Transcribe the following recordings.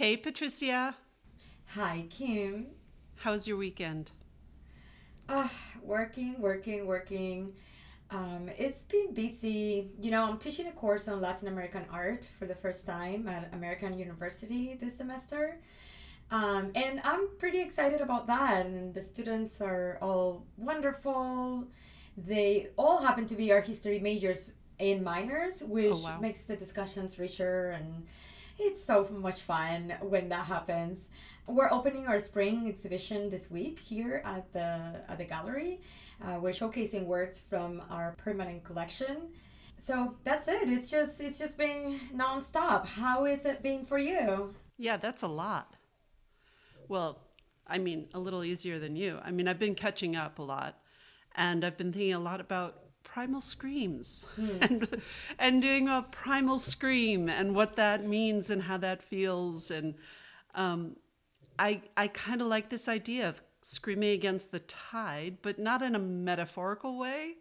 Hey, Patricia. Hi, Kim. How's your weekend? Uh, working. It's been busy. I'm teaching a course on Latin American art for the first time at American University this semester. And I'm pretty excited about that. And the students are all wonderful. They all happen to be art history majors and minors, Oh, which wow. makes the discussions richer, and it's so much fun when that happens. We're opening our spring exhibition this week here at the gallery. We're showcasing works from our permanent collection. So that's it. It's just been nonstop. How is it been for you? Yeah, that's a lot. Well, a little easier than you. I've been catching up a lot, and I've been thinking a lot about primal screams Hmm. and doing a primal scream and what that means and how that feels. And um, I kind of like this idea of screaming against the tide, but not in a metaphorical way.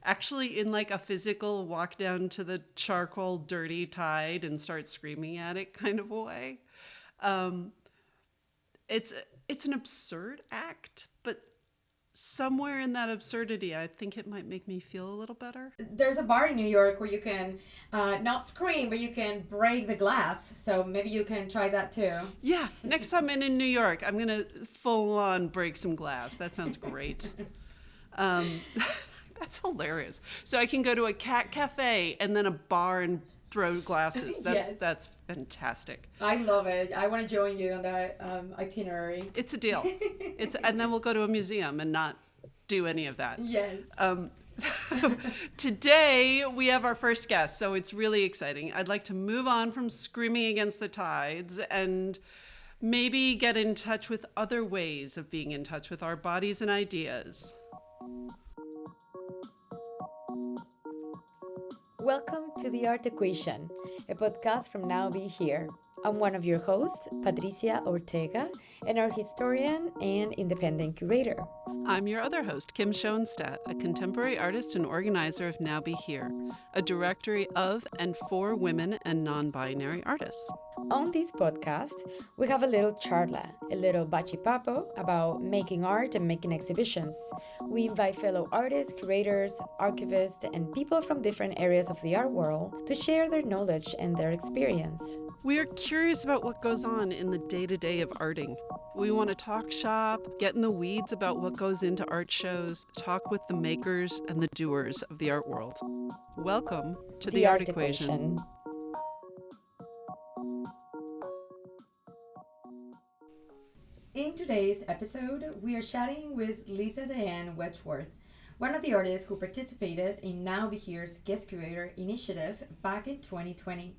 Actually, in like a physical walk down to the charcoal dirty tide and start screaming at it kind of a way. Um, it's it's an absurd act, but somewhere in that absurdity, I think it might make me feel a little better. There's a bar in New York where you can not scream, but you can break the glass. So maybe you can try that too. Yeah, next time I'm in New York, I'm gonna full on break some glass. That sounds great. Um, that's hilarious. So I can go to a cat cafe and then a bar and throw glasses. That's Yes. that's fantastic. I love it. I want to join you on that itinerary. It's a deal. It's and then we'll go to a museum and not do any of that. Yes. Um, so today we have our first guest, so it's really exciting. I'd like to move on from screaming against the tides and maybe get in touch with other ways of being in touch with our bodies and ideas. Welcome to The Art Equation, a podcast from Now Be Here. I'm one of your hosts, Patricia Ortega, and our historian and independent curator. I'm your other host, Kim Schoenstatt, a contemporary artist and organizer of Now Be Here, a directory of and for women and non-binary artists. On this podcast, we have a little charla, a little bachipapo about making art and making exhibitions. We invite fellow artists, curators, archivists, and people from different areas of the art world to share their knowledge and their experience. We are curious about what goes on in the day-to-day of arting. We want to talk shop, get in the weeds about what goes into art shows, talk with the makers and the doers of the art world. Welcome to the Art Equation. In today's episode, we are chatting with Lisa Diane Wedgeworth, one of the artists who participated in Now Be Here's Guest Curator initiative back in 2020.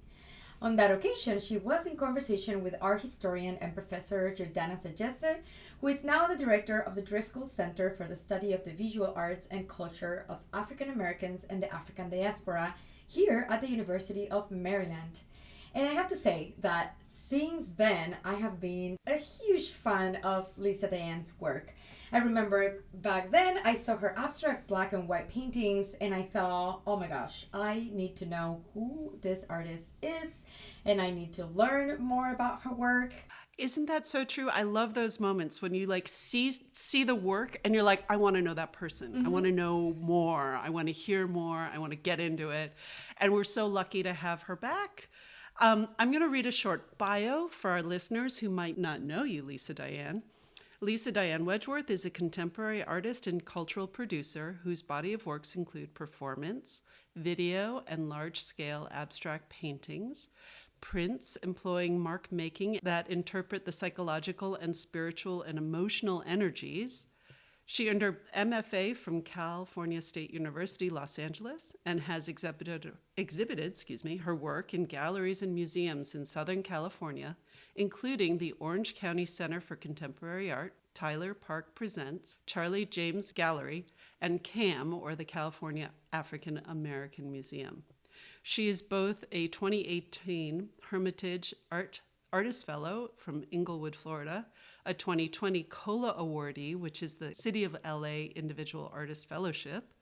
On that occasion, she was in conversation with art historian and professor Jordana Saggese, who is now the director of the Driskell Center for the Study of the Visual Arts and Culture of African Americans and the African Diaspora here at the University of Maryland. And I have to say that since then, I have been a huge fan of Lisa Diane's work. I remember back then I saw her abstract black and white paintings and I thought, oh my gosh, I need to know who this artist is and I need to learn more about her work. Isn't that so true? I love those moments when you like see the work and you're like, I want to know that person. I want to know more. I want to hear more. I want to get into it. And we're so lucky to have her back. I'm going to read a short bio for our listeners who might not know you, Lisa Diane. Lisa Diane Wedgeworth is a contemporary artist and cultural producer whose body of works include performance, video, and large-scale abstract paintings, prints employing mark making that interpret the psychological and spiritual and emotional energies. She earned her MFA from California State University, Los Angeles, and has exhibited her work in galleries and museums in Southern California, including the Orange County Center for Contemporary Art, Tyler Park Presents, Charlie James Gallery, and CAM, or the California African American Museum. She is both a 2018 Hermitage Artist Fellow from Inglewood, Florida, a 2020 COLA awardee, which is the City of LA Individual Artist Fellowship,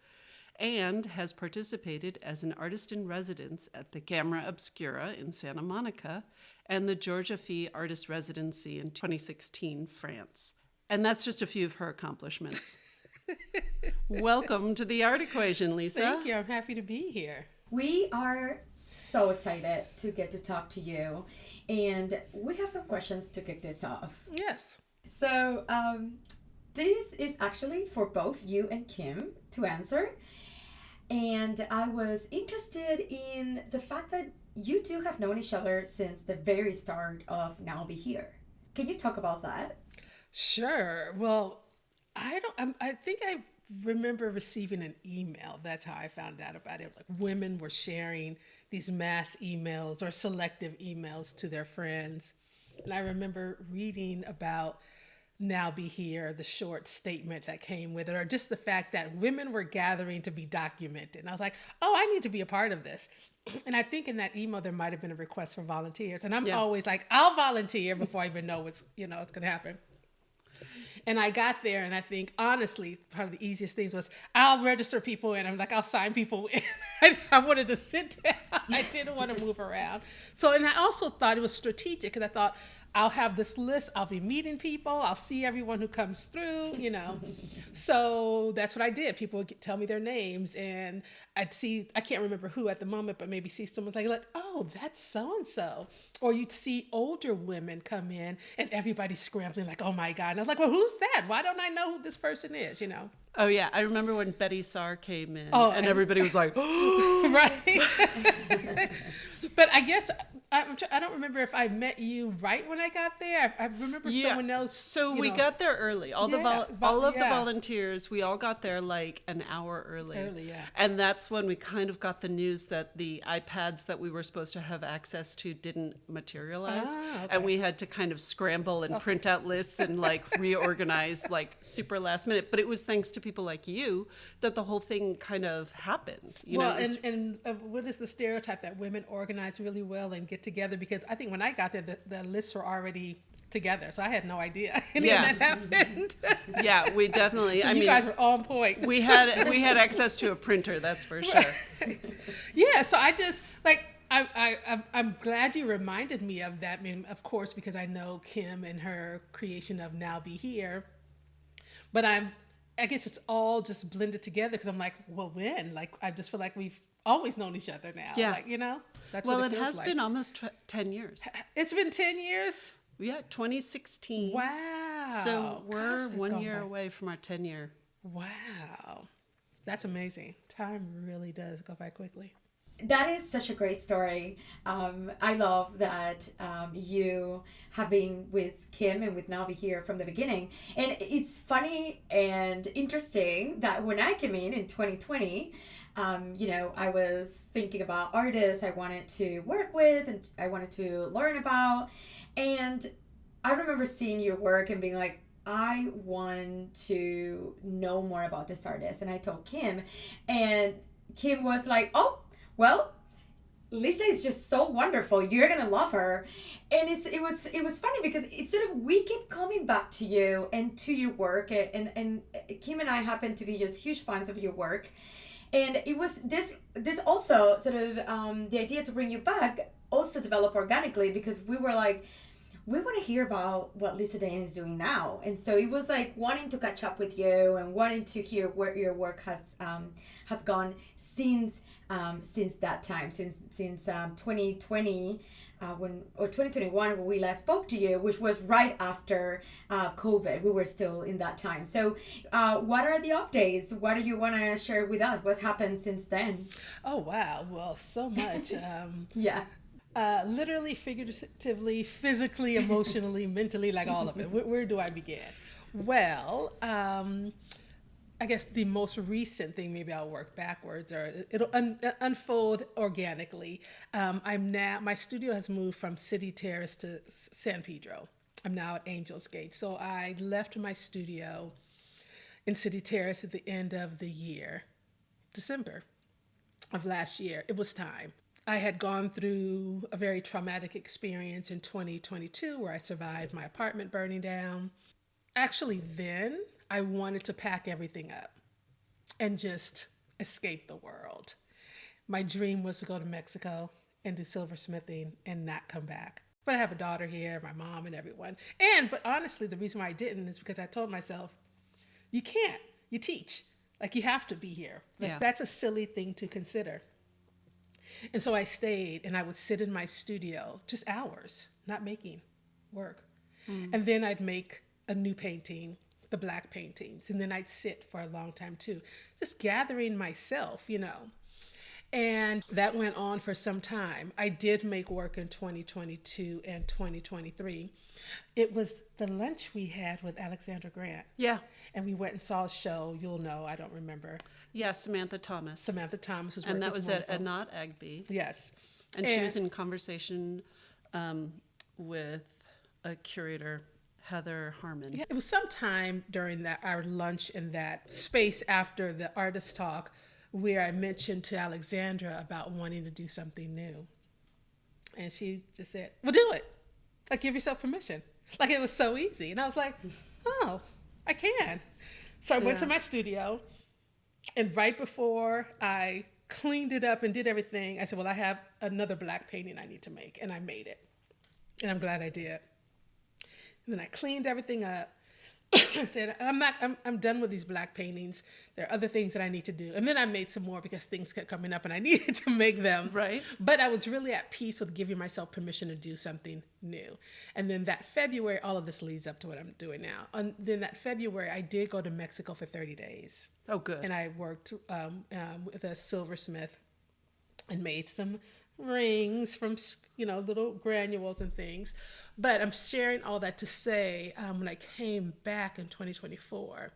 and has participated as an artist in residence at the Camera Obscura in Santa Monica and the Georgia Fee Artist Residency in 2016, France. And that's just a few of her accomplishments. Welcome to the Art Equation, Lisa. Thank you. I'm happy to be here. We are so excited to get to talk to you, and we have some questions to kick this off. Yes. So, this is actually for both you and Kim to answer. And I was interested in the fact that you two have known each other since the very start of Now Be Here. Can you talk about that? Sure. Well, I think I remember receiving an email. That's how I found out about it. Like women were sharing these mass emails or selective emails to their friends. And I remember reading about Now Be Here, the short statement that came with it, or just the fact that women were gathering to be documented. And I was like, oh, I need to be a part of this. And I think in that email, there might have been a request for volunteers. And I'm always like, I'll volunteer before I even know what's going to happen. And I got there, and I think, honestly, part of the easiest things was, I'll register people in. I'm like, I'll sign people in. I wanted to sit down. I didn't want to move around. So, and I also thought it was strategic, because I thought, I'll have this list. I'll be meeting people. I'll see everyone who comes through, So that's what I did. People would tell me their names, and I'd see, I can't remember who at the moment, but maybe see someone like, oh, that's so-and-so. Or you'd see older women come in, and everybody's scrambling like, oh my God. And I was like, well, who's that? Why don't I know who this person is, Oh, yeah. I remember when Betty Saar came in, and everybody was like, right. But I guess I don't remember if I met you right when I got there. I remember someone else. So we got there early. All of the volunteers, we all got there like an hour early. And that's when we kind of got the news that the iPads that we were supposed to have access to didn't materialize. And we had to kind of scramble and print out lists and like reorganize like super last minute. But it was thanks to people like you that the whole thing kind of happened. What is the stereotype that women organize really well and get together? Because I think when I got there, the lists were already together, so I had no idea any of that happened. Yeah, we definitely. So you guys were on point. We had access to a printer, that's for sure. Yeah, so I just like. I'm glad you reminded me of that. I mean, of course, because I know Kim and her creation of Now Be Here, but I guess it's all just blended together because I'm like, well, when? Like, I just feel like we've always known each other now. Yeah. Like, that's well, what it has like. been almost 10 years. It's been 10 years? Yeah, 2016. Wow. So we're 1 year away from our 10-year. Wow. That's amazing. Time really does go by quickly. That is such a great story. I love that you have been with Kim and with Now Be Here from the beginning. And it's funny and interesting that when I came in 2020, I was thinking about artists I wanted to work with and I wanted to learn about. And I remember seeing your work and being like, I want to know more about this artist. And I told Kim, and Kim was like, oh, well, Lisa is just so wonderful. You're gonna love her. And it was funny because it's sort of we keep coming back to you and to your work, and Kim and I happen to be just huge fans of your work. And it was this also sort of the idea to bring you back also developed organically because we were like, we want to hear about what Lisa Diane is doing now. And so it was like wanting to catch up with you and wanting to hear where your work has gone since that time, since 2020 or 2021 when we last spoke to you, which was right after COVID. We were still in that time. So what are the updates? What do you want to share with us? What's happened since then? Oh, wow. Well, so much. Yeah. Literally, figuratively, physically, emotionally, mentally, like all of it. Where do I begin? Well, I guess the most recent thing, maybe I'll work backwards, or it'll unfold organically. My studio has moved from City Terrace to San Pedro. I'm now at Angel's Gate. So I left my studio in City Terrace at the end of the year, December of last year. It was time. I had gone through a very traumatic experience in 2022 where I survived my apartment burning down. Actually, then I wanted to pack everything up and just escape the world. My dream was to go to Mexico and do silversmithing and not come back. But I have a daughter here, my mom and everyone. But honestly, the reason why I didn't is because I told myself, you can't, you teach. Like, you have to be here. Like, that's a silly thing to consider. And so I stayed, and I would sit in my studio just hours, not making work. And then I'd make a new painting, the black paintings. And then I'd sit for a long time too, just gathering myself, you know. And that went on for some time. I did make work in 2022 and 2023. It was the lunch we had with Alexandra Grant. Yeah. And we went and saw a show. You'll know, I don't remember. Yeah, Samantha Thomas. Samantha Thomas was and working that was at Anat Egbi. Yes. And she was in conversation with a curator, Heather Harmon. Yeah, it was sometime during our lunch in that space after the artist talk where I mentioned to Alexandra about wanting to do something new. And she just said, well, do it. Like, give yourself permission. Like, it was so easy. And I was like, oh, I can. So I went to my studio, and right before I cleaned it up and did everything, I said, well, I have another black painting I need to make. And I made it. And I'm glad I did. And then I cleaned everything up and said, I'm done with these black paintings. There are other things that I need to do. And then I made some more because things kept coming up and I needed to make them. Right. But I was really at peace with giving myself permission to do something new. And then that February, all of this leads up to what I'm doing now. And then that February, I did go to Mexico for 30 days. Oh, good. And I worked with a silversmith and made some rings from, little granules and things. But I'm sharing all that to say, when I came back in 2024,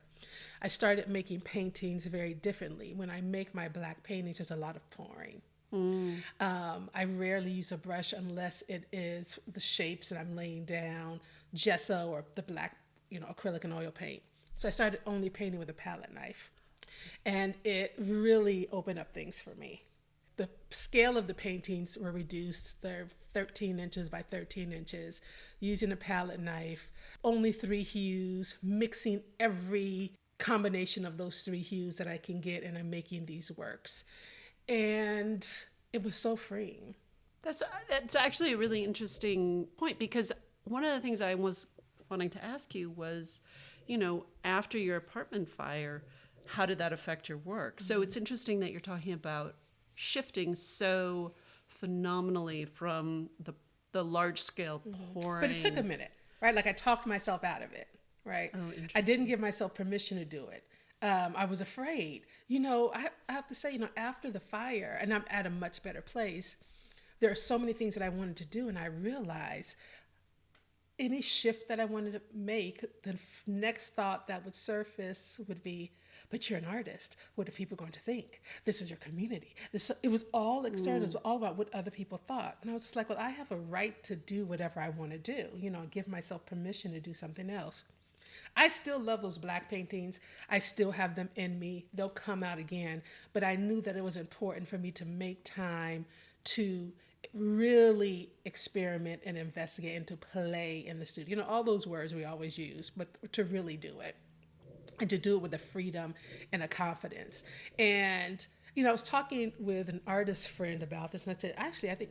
I started making paintings very differently. When I make my black paintings, there's a lot of pouring. I rarely use a brush unless it is the shapes that I'm laying down, gesso or the black, acrylic and oil paint. So I started only painting with a palette knife. And it really opened up things for me. The scale of the paintings were reduced. They're 13 inches by 13 inches, using a palette knife, only 3 hues, mixing every combination of those 3 hues that I can get, and I'm making these works. And it was so freeing. That's actually a really interesting point, because one of the things I was wanting to ask you was, after your apartment fire, how did that affect your work? Mm-hmm. So it's interesting that you're talking about shifting so phenomenally from the large scale pouring. But it took a minute, right? Like, I talked myself out of it, right? Oh, interesting. I didn't give myself permission to do it. I was afraid. I have to say, after the fire, and I'm at a much better place, there are so many things that I wanted to do, and I realized any shift that I wanted to make, the next thought that would surface would be, but you're an artist. What are people going to think? This is your community. It was all external. It was all about what other people thought. And I was just like, well, I have a right to do whatever I want to do, give myself permission to do something else. I still love those black paintings. I still have them in me. They'll come out again. But I knew that it was important for me to make time to really experiment and investigate and to play in the studio. All those words we always use, but to really do it. And to do it with a freedom and a confidence. And, I was talking with an artist friend about this, and I said, actually, I think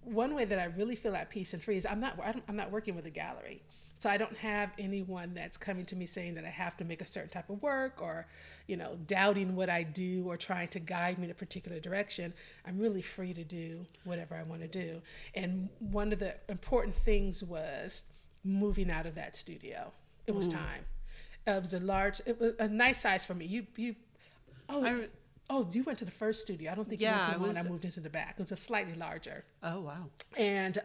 one way that I really feel at peace and free is I'm not working with a gallery. So I don't have anyone that's coming to me saying that I have to make a certain type of work or, doubting what I do or trying to guide me in a particular direction. I'm really free to do whatever I want to do. And one of the important things was moving out of that studio. It was time. It was a nice size for me. You went to the first studio. I don't think you went to the one I moved into the back. It was a slightly larger. Oh, wow. And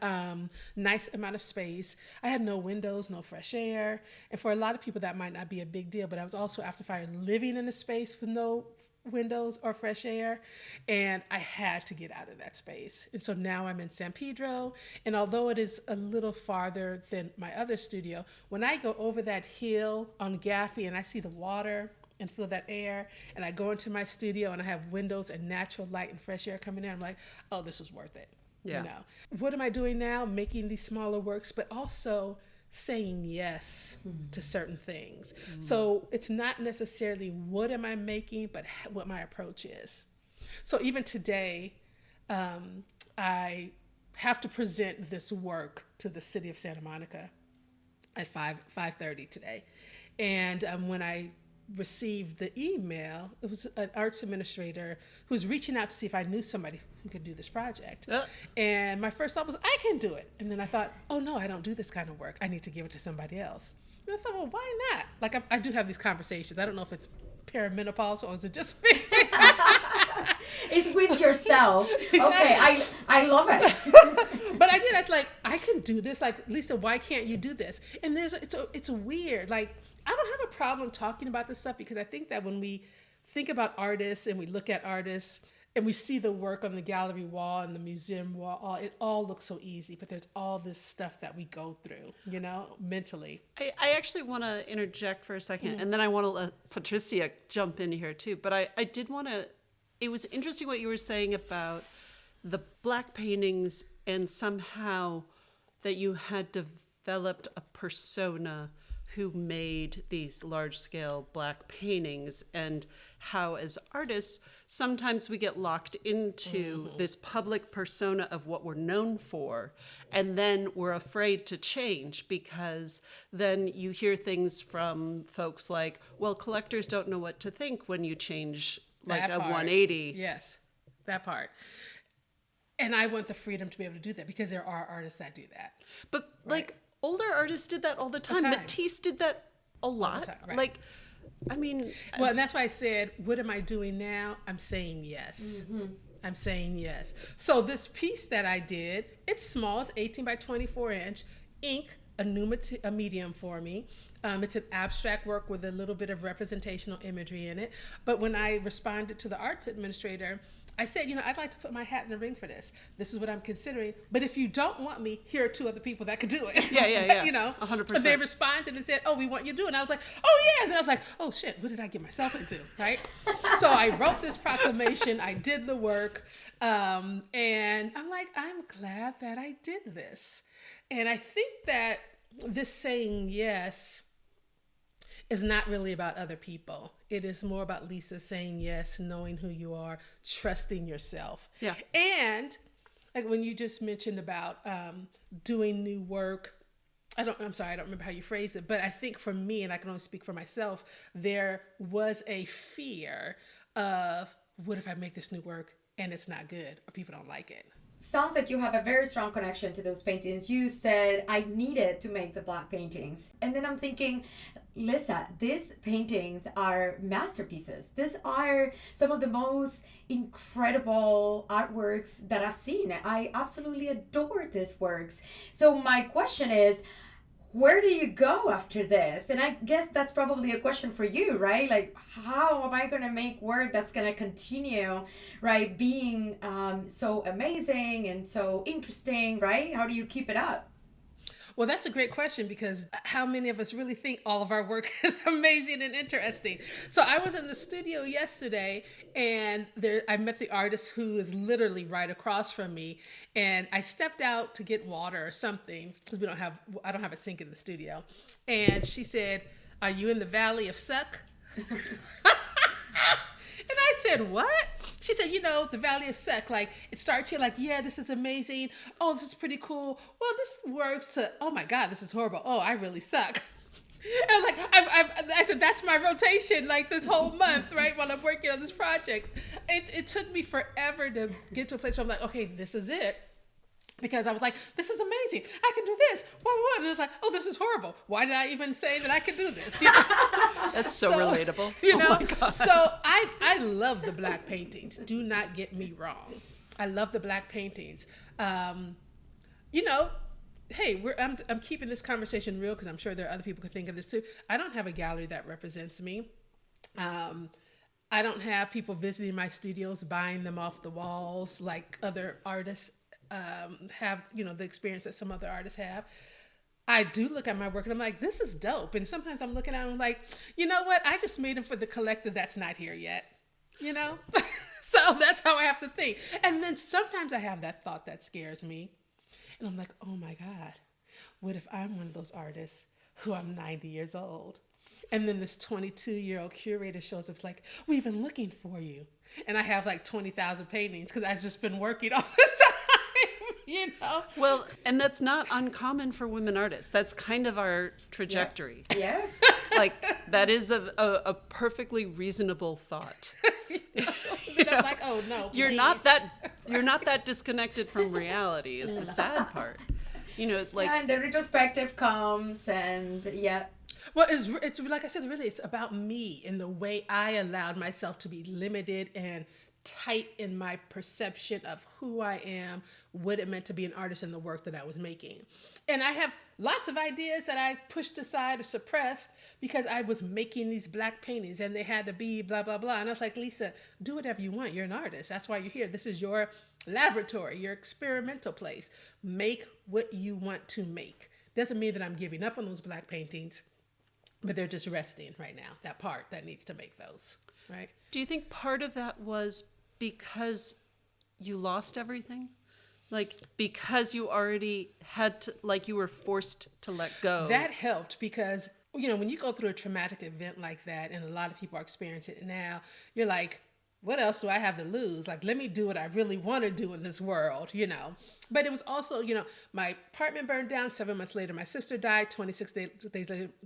nice amount of space. I had no windows, no fresh air. And for a lot of people, that might not be a big deal. But I was also, after fire, living in a space with no windows or fresh air, and I had to get out of that space. And so now I'm in San Pedro, and although it is a little farther than my other studio, when I go over that hill on Gaffey and I see the water and feel that air, and I go into my studio and I have windows and natural light and fresh air coming in, I'm like, oh, this is worth it. Yeah. What am I doing now? Making these smaller works, but also saying yes to certain things. So it's not necessarily what am I making, but what my approach is. So even today, I have to present this work to the city of Santa Monica at 5:30 today. And when I received the email, it was an arts administrator who was reaching out to see if I knew somebody who could do this project. And my first thought was, I can do it. And then I thought, oh no, I don't do this kind of work. I need to give it to somebody else. And I thought, well, why not? Like I do have these conversations. I don't know if it's perimenopause or is it just me? It's with yourself. Exactly. Okay, I love it. But I did. I was like, I can do this. Like, Lisa, why can't you do this? And it's weird. Like, I don't have a problem talking about this stuff because I think that when we think about artists and we look at artists and we see the work on the gallery wall and the museum wall, it all looks so easy, but there's all this stuff that we go through, mentally. I actually want to interject for a second, and then I want to let Patricia jump in here too. But I did want to, it was interesting what you were saying about the black paintings and somehow that you had developed a persona who made these large-scale black paintings, and how as artists sometimes we get locked into this public persona of what we're known for, and then we're afraid to change because then you hear things from folks like, well, collectors don't know what to think when you change like a 180. Yes, that part. And I want the freedom to be able to do that because there are artists that do that. But like older artists did that all the time. Matisse did that a lot. Right. Like, I mean... Well, and that's why I said, what am I doing now? I'm saying yes. I'm saying yes. So this piece that I did, it's small. It's 18 by 24 inch. Ink, a new medium for me. It's an abstract work with a little bit of representational imagery in it. But when I responded to the arts administrator, I said, I'd like to put my hat in the ring for this. This is what I'm considering. But if you don't want me, here are 2 other people that could do it. Yeah. 100%. 100%. They responded and said, oh, we want you to do it. And I was like, oh, yeah. And then I was like, oh, shit, what did I get myself into, right? So I wrote this proclamation. I did the work. And I'm like, I'm glad that I did this. And I think that this saying yes is not really about other people. It is more about Lisa saying yes, knowing who you are, trusting yourself. Yeah. And like when you just mentioned about doing new work, I don't remember how you phrased it, but I think for me, and I can only speak for myself, there was a fear of, what if I make this new work and it's not good or people don't like it? Sounds like you have a very strong connection to those paintings. You said, I needed to make the black paintings. And then I'm thinking, Lisa, these paintings are masterpieces. These are some of the most incredible artworks that I've seen. I absolutely adore these works. So my question is, where do you go after this? And I guess that's probably a question for you, right? Like, how am I going to make work that's going to continue, right, being so amazing and so interesting, right? How do you keep it up? Well, that's a great question because how many of us really think all of our work is amazing and interesting? So I was in the studio yesterday and I met the artist who is literally right across from me. And I stepped out to get water or something because I don't have a sink in the studio. And she said, are you in the Valley of Suck? And I said, what? She said, the Valley of Suck, like, it starts here like, yeah, this is amazing. Oh, this is pretty cool. Well, this works to, oh my God, this is horrible. Oh, I really suck. And I was like, I said, that's my rotation, like this whole month, right, while I'm working on this project. It took me forever to get to a place where I'm like, okay, this is it. Because I was like, this is amazing. I can do this. And it was like, oh, this is horrible. Why did I even say that I could do this? That's so relatable. Oh my God. So I love the black paintings. Do not get me wrong. I love the black paintings. Hey, I'm keeping this conversation real because I'm sure there are other people who think of this too. I don't have a gallery that represents me. I don't have people visiting my studios, buying them off the walls like other artists have, the experience that some other artists have. I do look at my work and I'm like, this is dope. And sometimes I'm looking at it and I'm like, you know what? I just made them for the collective that's not here yet, So that's how I have to think. And then sometimes I have that thought that scares me. And I'm like, oh my God, what if I'm one of those artists who I'm 90 years old? And then this 22-year-old curator shows up like, we've been looking for you. And I have like 20,000 paintings because I've just been working all this time. you know? Well, and that's not uncommon for women artists. That's kind of our trajectory. Yeah. Like, that is a perfectly reasonable thought. And I'm like, oh no, You're please. not that disconnected from reality is the sad part. You know, like, And the retrospective comes, and Well, it's like I said, really, it's about me and the way I allowed myself to be limited and tight in my perception of who I am, what it meant to be an artist, and the work that I was making. And I have lots of ideas that I pushed aside or suppressed because I was making these black paintings and they had to be blah, blah, blah. And I was like, Lisa, do whatever you want. You're an artist. That's why you're here. This is your laboratory, your experimental place. Make what you want to make. Doesn't mean that I'm giving up on those black paintings, but they're just resting right now. That part that needs to make those, right? do you think part of that was because you lost everything? Like, because you already had to, like, you were forced to let go. That helped because, you know, when you go through a traumatic event like that, and a lot of people are experiencing it now, you're like, what else do I have to lose? Like, let me do what I really want to do in this world, you know? But it was also, you know, my apartment burned down. 7 months later, my sister died. 26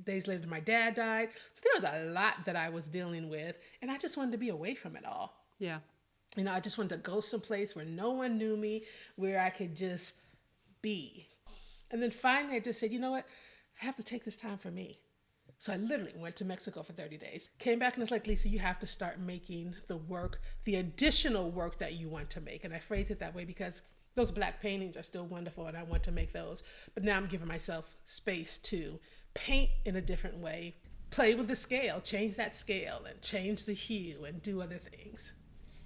days later, my dad died. So there was a lot that I was dealing with, and I just wanted to be away from it all. Yeah. You know, I just wanted to go someplace where no one knew me, where I could just be. And then finally I just said, you know what? I have to take this time for me. So I literally went to Mexico for 30 days. Came back and was like, Lisa, you have to start making the work, the additional work that you want to make. And I phrase it that way because those black paintings are still wonderful and I want to make those. But now I'm giving myself space to paint in a different way, play with the scale, change that scale and change the hue and do other things.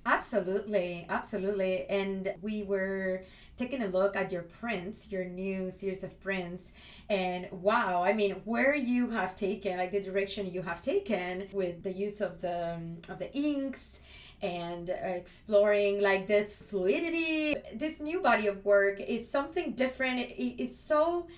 Absolutely, absolutely. And we were taking a look at your prints, your new series of prints, and wow, I mean, where you have taken, like the direction you have taken with the use of the inks and exploring like this fluidity, this new body of work is something different. It's so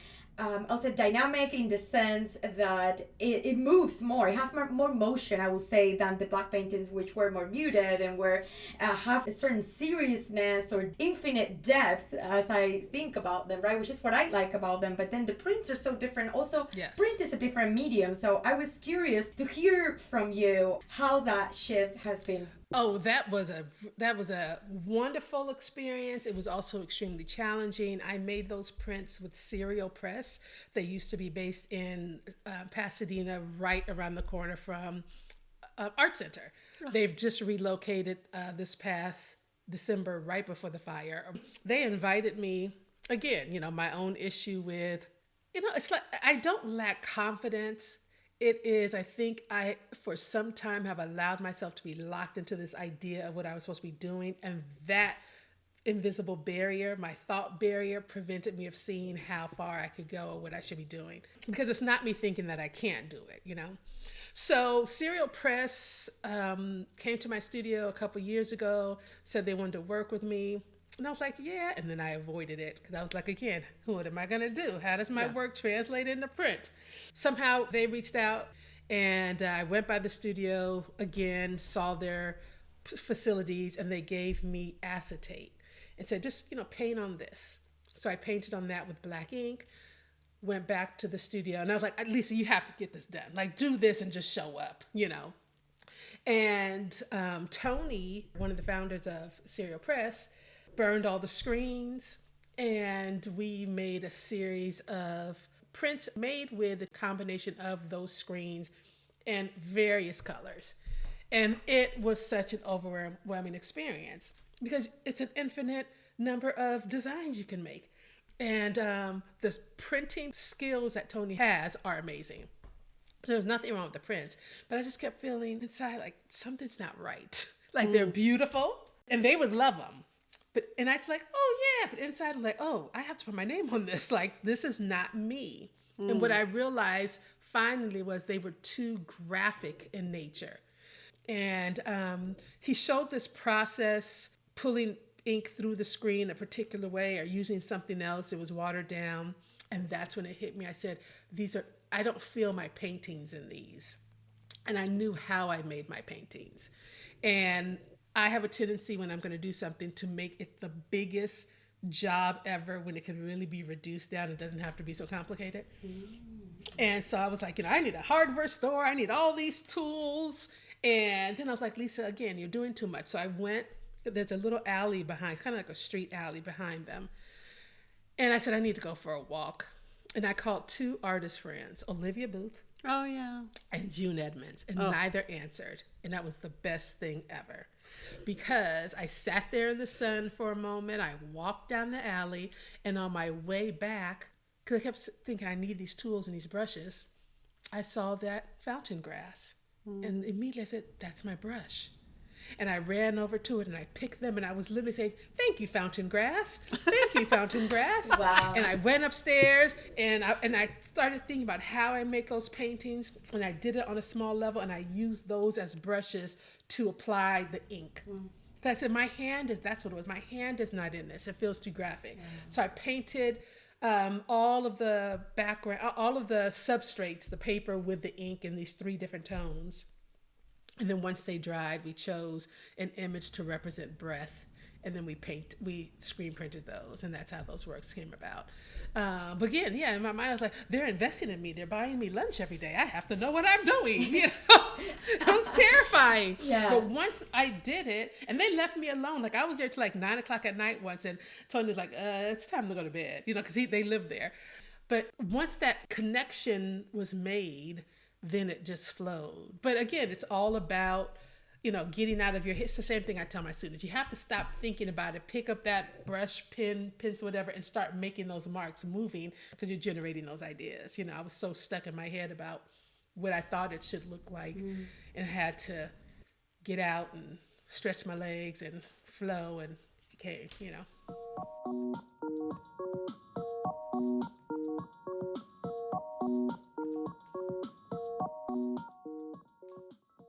also dynamic in the sense that it moves more. It has more motion, I would say, than the black paintings, which were more muted and were have a certain seriousness or infinite depth as I think about them, right? Which is what I like about them. But then the prints are so different. Also, yes. Print is a different medium. So I was curious to hear from you how that shift has been. Oh, that was a wonderful experience. It was also extremely challenging. I made those prints with Serio Press. They used to be based in Pasadena, right around the corner from Art Center. They've just relocated this past December, right before the fire. They invited me, again, you know, my own issue with, you know, it's like I don't lack confidence. It is, I think I, for some time, have allowed myself to be locked into this idea of what I was supposed to be doing. And that invisible barrier, my thought barrier, prevented me of seeing how far I could go or what I should be doing. Because it's not me thinking that I can't do it, you know? So Serio Press came to my studio a couple years ago, said they wanted to work with me. And I was like, yeah. And then I avoided it because I was like, again, what am I going to do? How does my work translate into print? Somehow they reached out and I went by the studio again, saw their facilities, and they gave me acetate and said, just, you know, paint on this. So I painted on that with black ink, went back to the studio, and I was like, Lisa, you have to get this done. Like, do this and just show up, you know. And Tony, one of the founders of Serio Press, burned all the screens, and we made a series of prints made with a combination of those screens and various colors. And it was such an overwhelming experience because it's an infinite number of designs you can make. And the printing skills that Tony has are amazing. So there's nothing wrong with the prints, but I just kept feeling inside like something's not right. Like they're beautiful and they would love them. And I was like, oh yeah, but inside I'm like, oh, I have to put my name on this. Like, this is not me. And what I realized finally was they were too graphic in nature. And he showed this process, pulling ink through the screen a particular way or using something else. It was watered down. And that's when it hit me. I said, I don't feel my paintings in these. And I knew how I made my paintings. And I have a tendency when I'm going to do something to make it the biggest job ever when it can really be reduced down and doesn't have to be so complicated. And so I was like, I need a hardware store. I need all these tools. And then I was like, Lisa, again, you're doing too much. So I went, there's a little alley behind, kind of like a street alley behind them. And I said, I need to go for a walk. And I called 2 artist friends, Olivia Booth. Oh, yeah. And June Edmunds. And neither answered. And that was the best thing ever. Because I sat there in the sun for a moment. I walked down the alley. And on my way back, because I kept thinking I need these tools and these brushes, I saw that fountain grass. And immediately I said, that's my brush. And I ran over to it and I picked them and I was literally saying, thank you, fountain grass. Thank you, fountain grass. Wow. And I went upstairs and I started thinking about how I make those paintings. And I did it on a small level and I used those as brushes to apply the ink. Because I said, that's what it was. My hand is not in this. It feels too graphic. So I painted all of the background, all of the substrates, the paper with the ink in these 3 different tones. And then once they dried, we chose an image to represent breath. And then we screen printed those. And that's how those works came about. But again, in my mind, I was like, they're investing in me. They're buying me lunch every day. I have to know what I'm doing. It was terrifying. Yeah. But once I did it, and they left me alone. Like I was there till like 9 o'clock at night once. And Tony was like, it's time to go to bed, because they lived there. But once that connection was made, then it just flowed. But again, it's all about, getting out of your head. It's the same thing I tell my students. You have to stop thinking about it. Pick up that brush, pen, pencil, whatever, and start making those marks moving because you're generating those ideas. I was so stuck in my head about what I thought it should look like and had to get out and stretch my legs and flow and it came.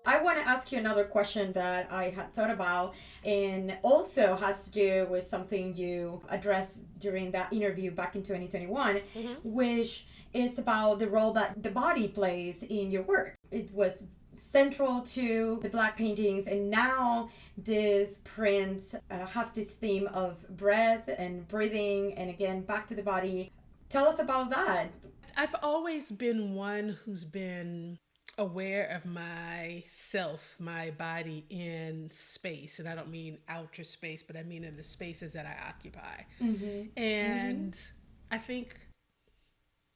I want to ask you another question that I had thought about and also has to do with something you addressed during that interview back in 2021, which is about the role that the body plays in your work. It was central to the Black paintings, and now these prints have this theme of breath and breathing, and again, back to the body. Tell us about that. I've always been one who's been aware of myself, my body in space. And I don't mean outer space, but I mean in the spaces that I occupy. And I think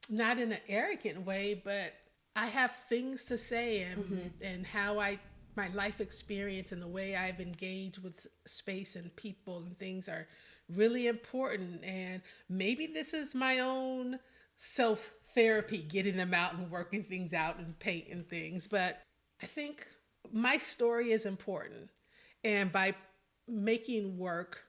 not in an arrogant way, but I have things to say and how my life experience and the way I've engaged with space and people and things are really important. And maybe this is my own self-therapy, getting them out and working things out and painting things. But I think my story is important. And by making work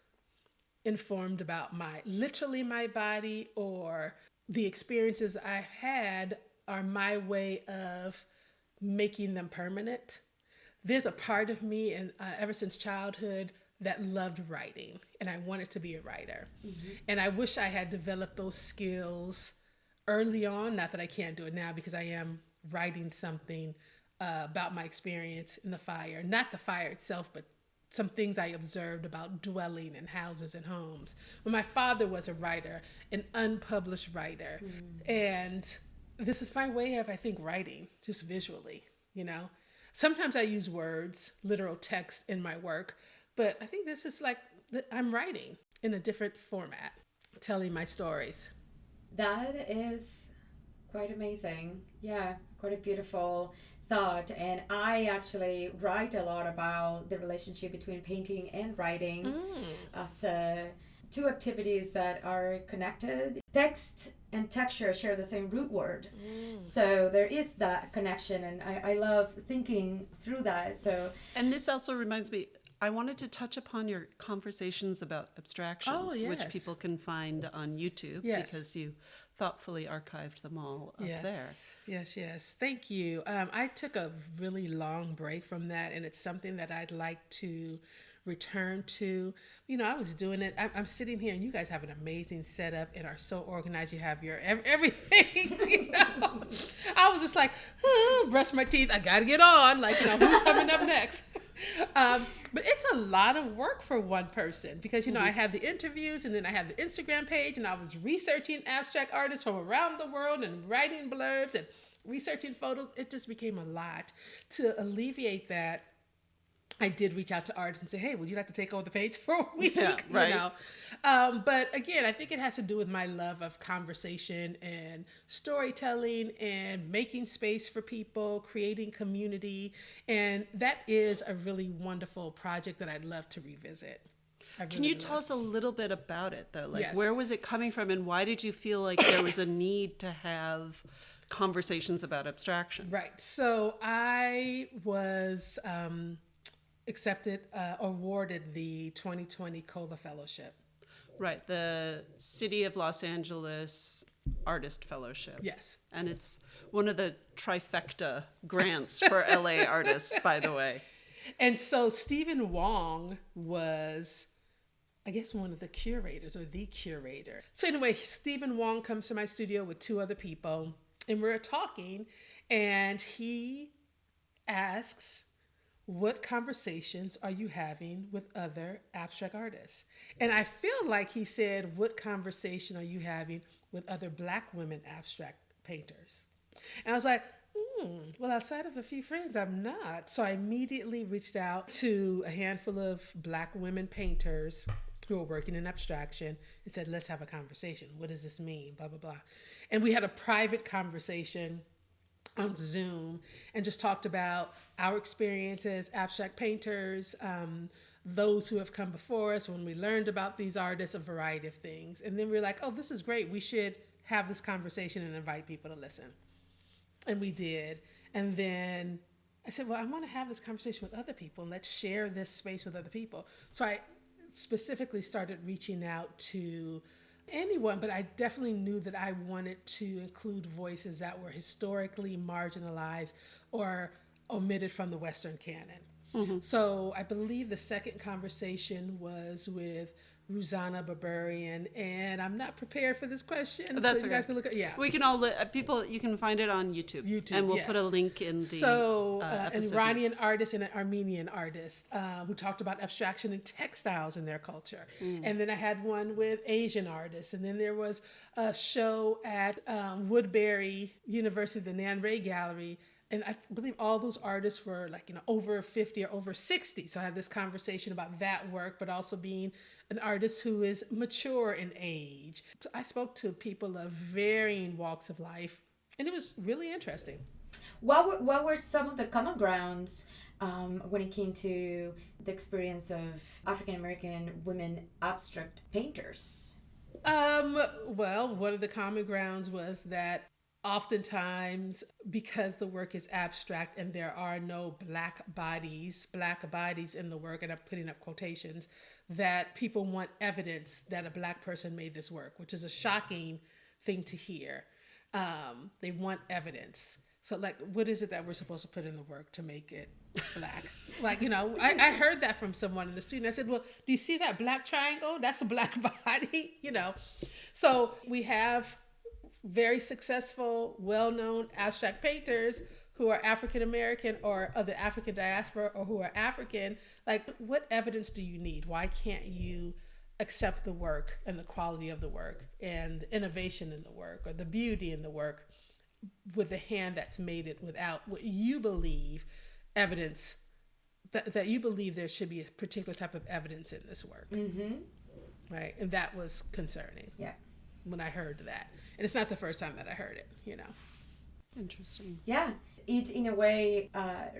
informed about literally my body or the experiences I've had are my way of making them permanent. There's a part of me, and ever since childhood, that loved writing. And I wanted to be a writer. And I wish I had developed those skills early on. Not that I can't do it now, because I am writing something about my experience in the fire. Not the fire itself, but some things I observed about dwelling in houses and homes. But my father was a writer, an unpublished writer. And this is my way of, I think, writing, just visually, Sometimes I use words, literal text in my work, but I think this is like, I'm writing in a different format, telling my stories. That is quite amazing. Yeah, quite a beautiful thought. And I actually write a lot about the relationship between painting and writing as two activities that are connected. Text and texture share the same root word. So there is that connection, and I love thinking through that. And this also reminds me, I wanted to touch upon your conversations about abstractions, which people can find on YouTube because you thoughtfully archived them all up there. Yes. Thank you. I took a really long break from that, and it's something that I'd like to return to. I was doing it. I'm sitting here, and you guys have an amazing setup and are so organized. You have your everything. I was just like, brush my teeth. I got to get on. Like, who's coming up next? But it's a lot of work for one person because, you know, I have the interviews and then I have the Instagram page and I was researching abstract artists from around the world and writing blurbs and researching photos. It just became a lot. To alleviate that, I did reach out to artists and say, hey, would you like to take over the page for a week? Yeah, right. You know? But again, I think it has to do with my love of conversation and storytelling and making space for people, creating community. And that is a really wonderful project that I'd love to revisit. Can you tell us a little bit about it, though? Like, Yes. where was it coming from, and why did you feel like there was a need to have conversations about abstraction? Right. So I was awarded the 2020 COLA Fellowship. Right, the City of Los Angeles Artist Fellowship. Yes. And it's one of the trifecta grants for LA artists, by the way. And so Stephen Wong was, I guess, one of the curators or the curator. So anyway, Stephen Wong comes to my studio with two other people and we're talking and he asks, what conversations are you having with other abstract artists? And I feel like he said, what conversation are you having with other Black women abstract painters? And I was like, well, outside of a few friends, I'm not. So I immediately reached out to a handful of Black women painters who were working in abstraction and said, let's have a conversation. What does this mean? Blah, blah, blah. And we had a private conversation on Zoom and just talked about our experience as abstract painters, those who have come before us, when we learned about these artists, a variety of things. And then we were like, oh, this is great. We should have this conversation and invite people to listen. And we did. And then I said, well, I want to have this conversation with other people and let's share this space with other people. So I specifically started reaching out to anyone, but I definitely knew that I wanted to include voices that were historically marginalized or omitted from the Western canon. So I believe the second conversation was with Rosanna Barbarian, and I'm not prepared for this question. That's so you guys can look at, yeah. We can all people. You can find it on YouTube. And we'll put a link in the. So an episode Iranian notes. artist and an Armenian artist who talked about abstraction and textiles in their culture. And then I had one with Asian artists, and then there was a show at Woodbury University, the Nan Ray Gallery. And I believe all those artists were like, over 50 or over 60. So I had this conversation about that work, but also being an artist who is mature in age. So I spoke to people of varying walks of life, and it was really interesting. What were some of the common grounds when it came to the experience of African American women abstract painters? Well, one of the common grounds was that oftentimes, because the work is abstract and there are no black bodies in the work, and I'm putting up quotations, that people want evidence that a Black person made this work, which is a shocking thing to hear. They want evidence. So like, what is it that we're supposed to put in the work to make it Black? I heard that from someone in the studio. I said, well, do you see that black triangle? That's a Black body, So we have very successful, well-known abstract painters who are African American or of the African diaspora or who are African. Like, what evidence do you need? Why can't you accept the work and the quality of the work and the innovation in the work or the beauty in the work with the hand that's made it without what you believe evidence, that you believe there should be a particular type of evidence in this work. Right? And that was concerning. Yeah. When I heard that. And it's not the first time that I heard it, Interesting. Yeah. It, in a way,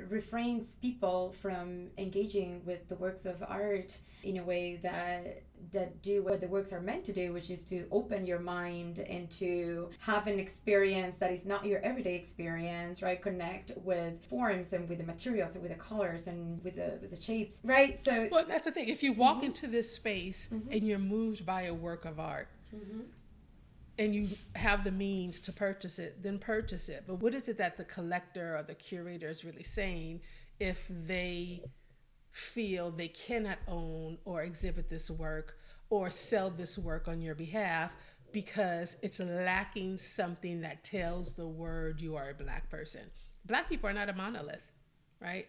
refrains people from engaging with the works of art in a way that do what the works are meant to do, which is to open your mind and to have an experience that is not your everyday experience, right? Connect with forms and with the materials and with the colors and with the shapes, right? So, well, that's the thing. If you walk into this space and you're moved by a work of art, and you have the means to purchase it, then purchase it. But what is it that the collector or the curator is really saying if they feel they cannot own or exhibit this work or sell this work on your behalf because it's lacking something that tells the world you are a Black person? Black people are not a monolith, right?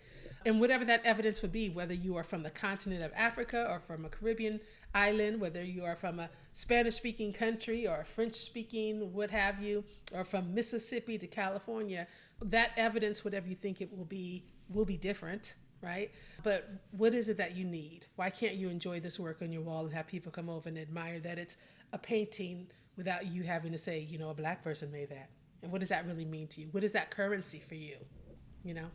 And whatever that evidence would be, whether you are from the continent of Africa or from a Caribbean island, whether you are from a Spanish-speaking country or a French-speaking, what have you, or from Mississippi to California, that evidence, whatever you think it will be different, right? But what is it that you need? Why can't you enjoy this work on your wall and have people come over and admire that it's a painting without you having to say, you know, a Black person made that? And what does that really mean to you? What is that currency for you? You know?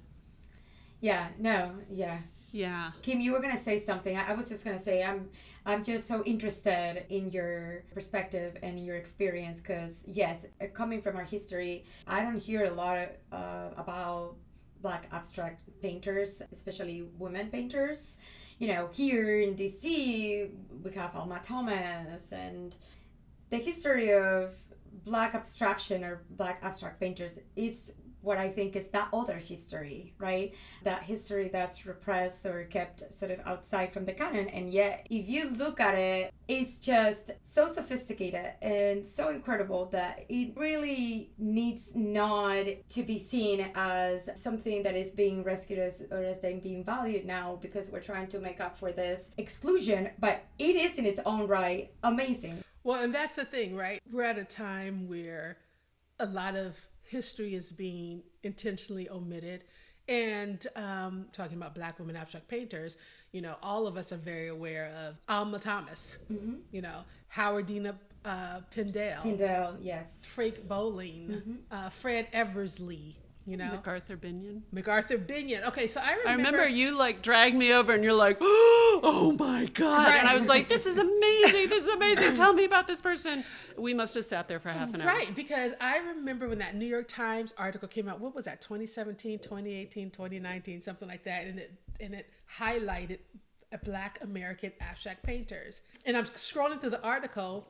Yeah, no, yeah. Yeah. Kim, you were gonna say something. I was just gonna say I'm just so interested in your perspective and in your experience, because yes, coming from our history, I don't hear a lot about Black abstract painters, especially women painters. You know, here in DC we have Alma Thomas, and the history of Black abstraction or Black abstract painters is what I think is that other history, right? That history that's repressed or kept sort of outside from the canon. And yet, if you look at it, it's just so sophisticated and so incredible that it really needs not to be seen as something that is being rescued or as being valued now because we're trying to make up for this exclusion. But it is in its own right amazing. Well, and that's the thing, right? We're at a time where a lot of history is being intentionally omitted. And talking about Black women abstract painters, you know, all of us are very aware of Alma Thomas, you know, Howardena Pindell, yes. Frank Bowling, Fred Eversley, you know. McArthur Binion. Okay, so I remember you like dragged me over and you're like, oh my God. Right. And I was like, this is amazing. This is amazing. Tell me about this person. We must have sat there for half an hour. Right, because I remember when that New York Times article came out, what was that, 2017, 2018, 2019, something like that. And it highlighted Black American abstract painters. And I'm scrolling through the article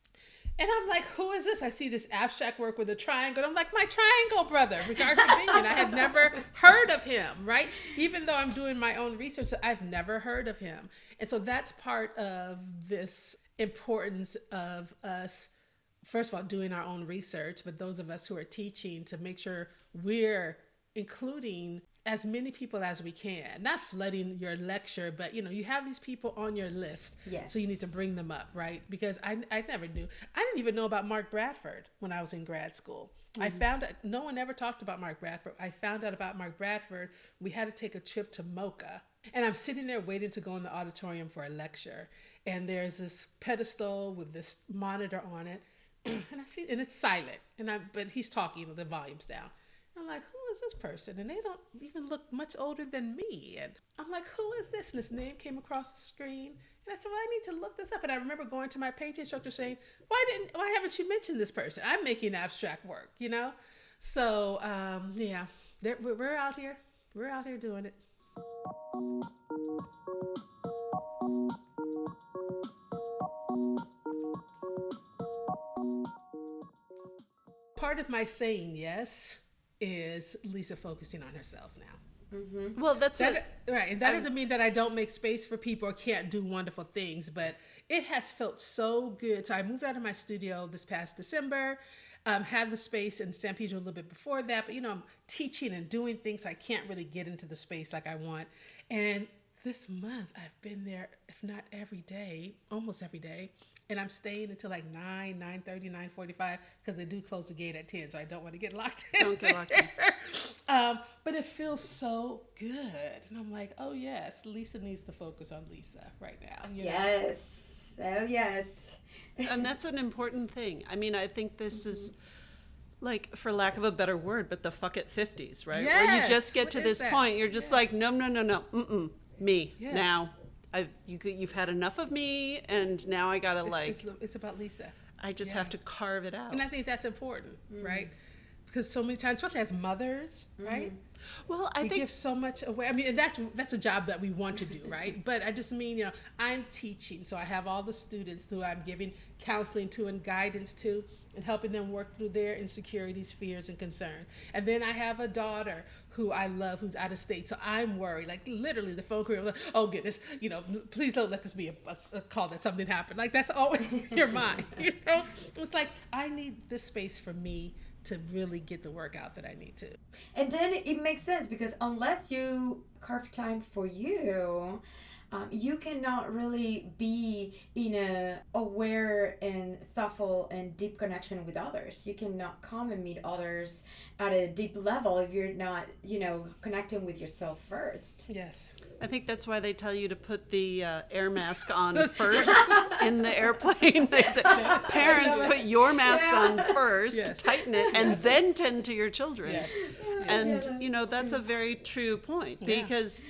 and I'm like, who is this? I see this abstract work with a triangle. I'm like, my triangle brother, McArthur Binion. I had never heard of him, right? Even though I'm doing my own research, I've never heard of him. And so that's part of this importance of us, first of all, doing our own research, but those of us who are teaching to make sure we're including as many people as we can, not flooding your lecture, but you know, you have these people on your list. Yes. So you need to bring them up, right? Because I never knew. I didn't even know about Mark Bradford when I was in grad school. I found out, no one ever talked about Mark Bradford. I found out about Mark Bradford. We had to take a trip to Mocha. And I'm sitting there waiting to go in the auditorium for a lecture. And there's this pedestal with this monitor on it. And I see, and it's silent. But he's talking, the volume's down. I'm like, who is this person? And they don't even look much older than me. And I'm like, who is this? And his name came across the screen. And I said, well, I need to look this up. And I remember going to my painting instructor saying, why haven't you mentioned this person? I'm making abstract work, you know? So, yeah, we're out here. We're out here doing it. Part of my saying yes is Lisa focusing on herself now. Mm-hmm. Well, that's right. And that doesn't mean that I don't make space for people or can't do wonderful things, but it has felt so good. So I moved out of my studio this past December, had the space in San Pedro a little bit before that, but you know, I'm teaching and doing things. So I can't really get into the space like I want. And this month I've been there, if not every day, almost every day. And I'm staying until like 9:30, 9:45 because they do close the gate at 10, so I don't want to get locked in. Don't get locked in. But it feels so good. And I'm like, oh yes, Lisa needs to focus on Lisa right now. You know? Yes. Oh yes. And that's an important thing. I mean, I think this is like, for lack of a better word, but the fuck it 50s, right? Yes. Where you just get What to is this that? point, you're just like, no, me, Yes. now. You've had enough of me, and now I gotta it's about Lisa. I just have to carve it out. And I think that's important, right? Because so many times, especially as mothers, right? Well, I We think give so much away. I mean, and that's a job that we want to do, right? But I just mean, you know, I'm teaching, so I have all the students who I'm giving counseling to and guidance to, and helping them work through their insecurities, fears, and concerns. And then I have a daughter who I love, who's out of state, so I'm worried. Like literally, the phone call, like, oh goodness, you know, please don't let this be a call that something happened. Like that's always in your mind, you know. It's like I need this space for me to really get the work out that I need to. And then it makes sense because unless you carve time for you, you cannot really be in a aware and thoughtful and deep connection with others. You cannot come and meet others at a deep level if you're not, connecting with yourself first. Yes. I think that's why they tell you to put the air mask on first in the airplane. They say, parents, put your mask on first, Yes. tighten it, and then tend to your children. Yes. And, that's a very true point because,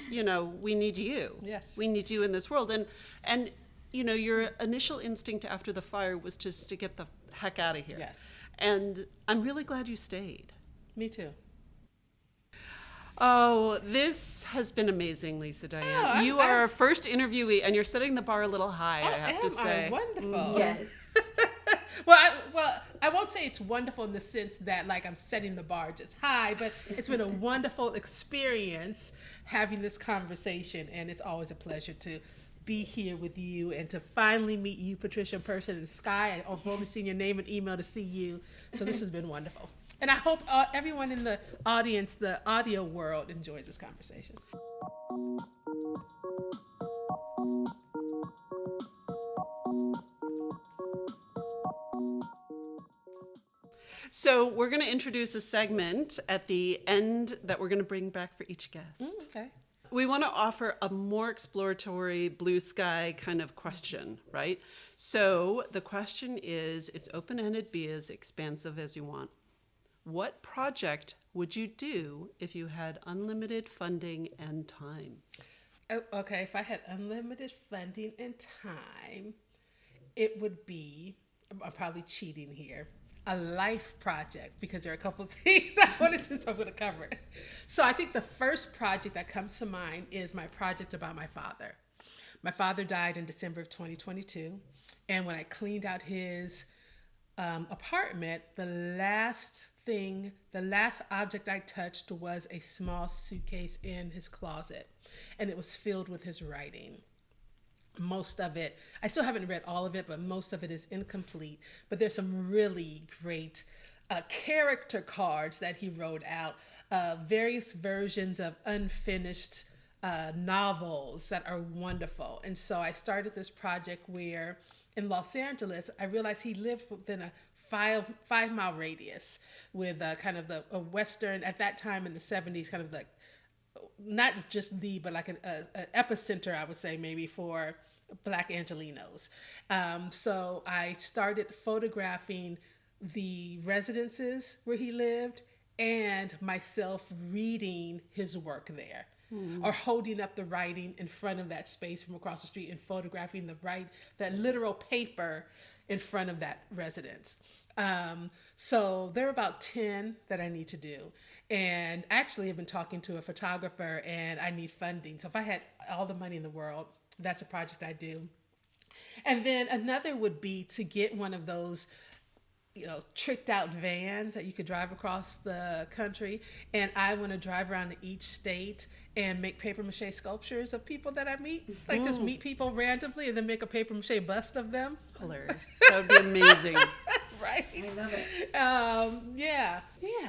we need you. Yes. We need you in this world. And your initial instinct after the fire was just to get the heck out of here. Yes. And I'm really glad you stayed. Me too. Oh, this has been amazing, Lisa Diane. You are our first interviewee, and you're setting the bar a little high, I have to say. Wonderful. Yes. Well, I won't say it's wonderful in the sense that like I'm setting the bar just high, but it's been a wonderful experience having this conversation, and it's always a pleasure to be here with you and to finally meet you, Patricia, in person, and Sky. I've only seen your name and email to see you, so this has been wonderful. And I hope everyone in the audience, the audio world, enjoys this conversation. So we're going to introduce a segment at the end that we're going to bring back for each guest. Okay. We want to offer a more exploratory blue sky kind of question, right? So the question is, it's open-ended, be as expansive as you want. What project would you do if you had unlimited funding and time? Okay, if I had unlimited funding and time, it would be, I'm probably cheating here, a life project, because there are a couple of things I wanted to, so I'm going to cover it. So I think the first project that comes to mind is my project about my father. My father died in December of 2022, and when I cleaned out his apartment, the last object I touched was a small suitcase in his closet, and it was filled with his writing. Most of it, I still haven't read all of it, but most of it is incomplete. But there's some really great character cards that he wrote out, various versions of unfinished novels that are wonderful. And so I started this project where in Los Angeles, I realized he lived within a 5-mile radius with kind of a Western, at that time in the 70s, kind of like, not just but like an epicenter, I would say, maybe for Black Angelenos. So I started photographing the residences where he lived and myself reading his work there. Or holding up the writing in front of that space from across the street and photographing that literal paper in front of that residence. So there are about 10 that I need to do. And actually I've been talking to a photographer and I need funding. So if I had all the money in the world, that's a project I do. And then another would be to get one of those, tricked out vans that you could drive across the country. And I want to drive around to each state and make paper mache sculptures of people that I meet. Like just meet people randomly and then make a paper mache bust of them. Hilarious. That would be amazing. Right? I love it. Yeah,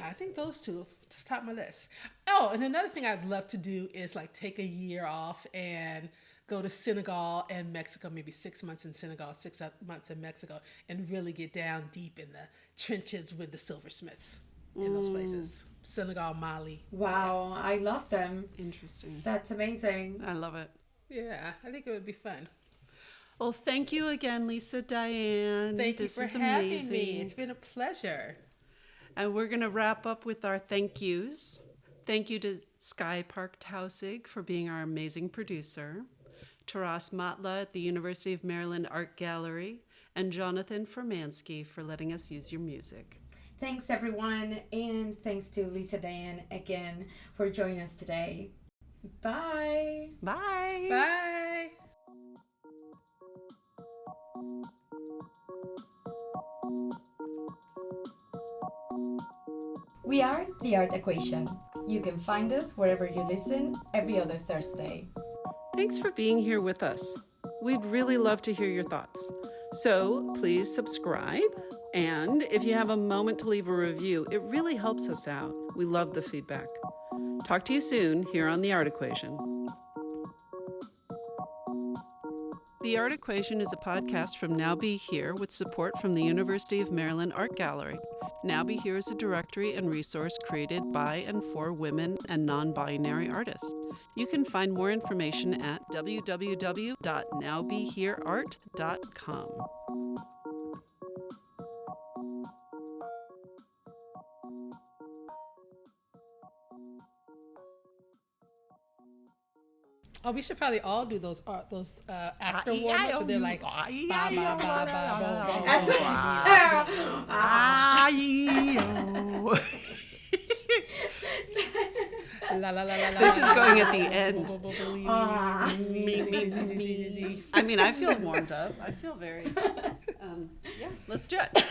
I think those two to top my list. Oh, and another thing I'd love to do is like take a year off and go to Senegal and Mexico, maybe 6 months in Senegal, 6 months in Mexico, and really get down deep in the trenches with the silversmiths in those places. Senegal, Mali. Wow, I love them. Interesting. That's amazing. I love it. Yeah, I think it would be fun. Well, thank you again, Lisa Diane. Thank you for having me. It's been a pleasure. And we're going to wrap up with our thank yous. Thank you to Sky Park Tausig for being our amazing producer, Taras Matla at the University of Maryland Art Gallery, and Jonathan Formansky for letting us use your music. Thanks, everyone, and thanks to Lisa Diane again for joining us today. Bye. Bye. Bye. We are The Art Equation. You can find us wherever you listen every other Thursday. Thanks for being here with us. We'd really love to hear your thoughts. So please subscribe And if you have a moment to leave a review, it really helps us out. We love the feedback. Talk to you soon here on The Art Equation. The Art Equation is a podcast from Now Be Here with support from the University of Maryland Art Gallery. Now Be Here is a directory and resource created by and for women and non-binary artists. You can find more information at www.nowbehereart.com. Oh, we should probably all do those actor warm-ups where they're like, ba, ba, ba, ba, la, la, la, la, la. This is going at the end. I mean, I feel warmed up. I feel very, yeah, let's do it.